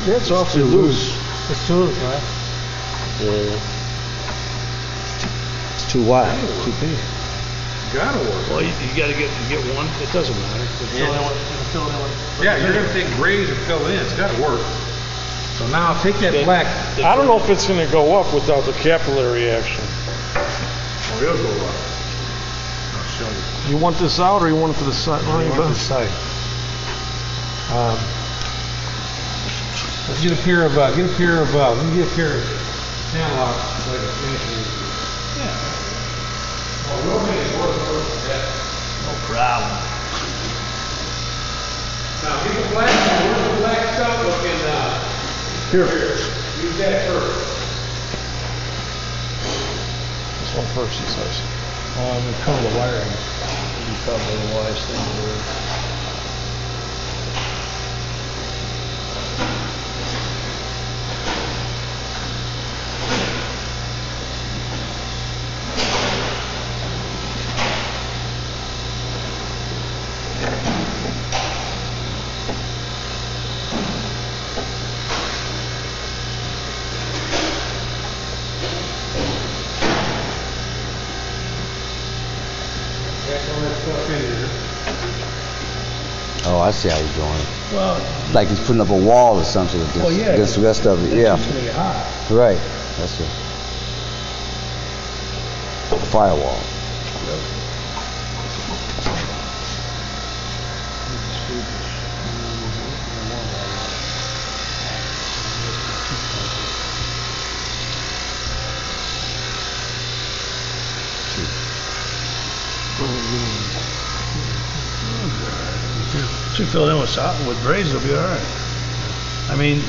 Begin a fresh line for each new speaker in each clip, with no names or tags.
That's awfully loose.
It's too loose, right?
Yeah. It's too wide, too big.
Gotta work.
Well, you gotta get one. It doesn't matter.
Yeah, you're gonna take graze and fill it in. It's gotta work. So now take that black.
I don't know if it's gonna go up without the capillary action.
Oh, it'll go up. I'll show you.
You want this out or you want it to the side?
I want this side. Let's get a pair of, let me get a pair of channel out so I can finish these. Yeah. Oh, we'll make it work with that.
No problem.
Now, get the black, where's the black stuff looking, here. Use that first.
This one first, he says.
I'm gonna cover the wiring.
You probably the wise thing to do.
Oh, I see how you're doing it.
Well,
Like he's putting up a wall or something against the rest of it. Yeah.
it's gonna get hot.
Right. That's it. A firewall.
You fill it in with braze, it'll be all right. I mean,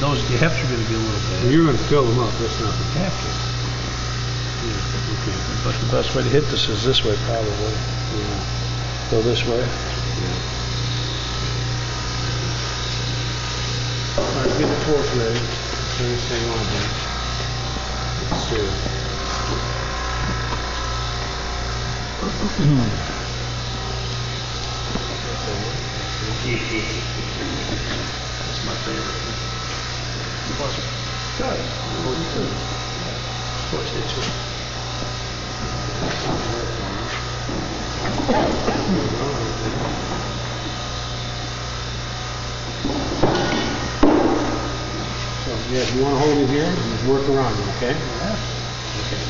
those gaps are going to be a little bad.
You're gonna fill them up, that's not the
Half gap. But the best way to hit this is this way, probably. Yeah. Go this way.
All right, get the torch ready. Turn this thing on here. Let's see.
That's my favorite. Good. Of course they should.
So, yeah, if you want to hold it here, just work around it, okay?
Yeah.
Okay.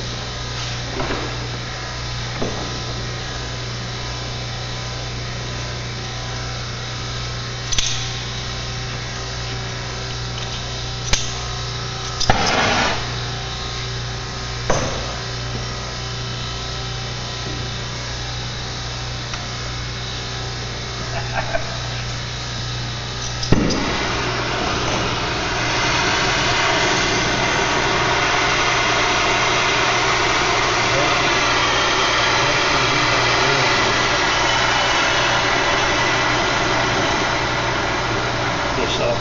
This up.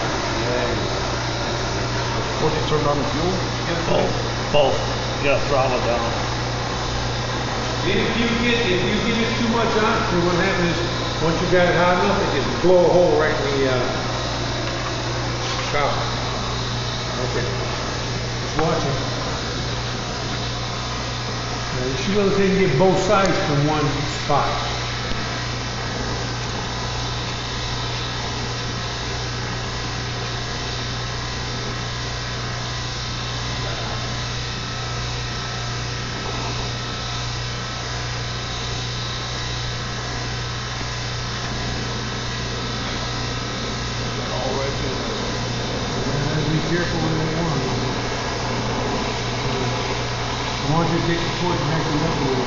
What, you turned on the fuel?
Both. You gotta throttle down.
If you get it too much on, so what happens is, once you got it hot enough, it just blow a hole right in the, copper. Okay. Just watch it. Now, you should be able to take and get both sides from one spot. Be careful with that one. I want you to take the point and actually up with it.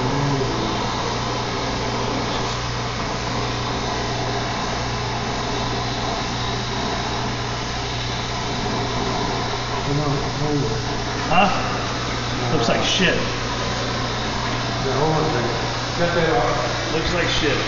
Come on, hold it.
Huh? Looks like shit.
Now, hold on a second. Cut that off.
Looks like shit.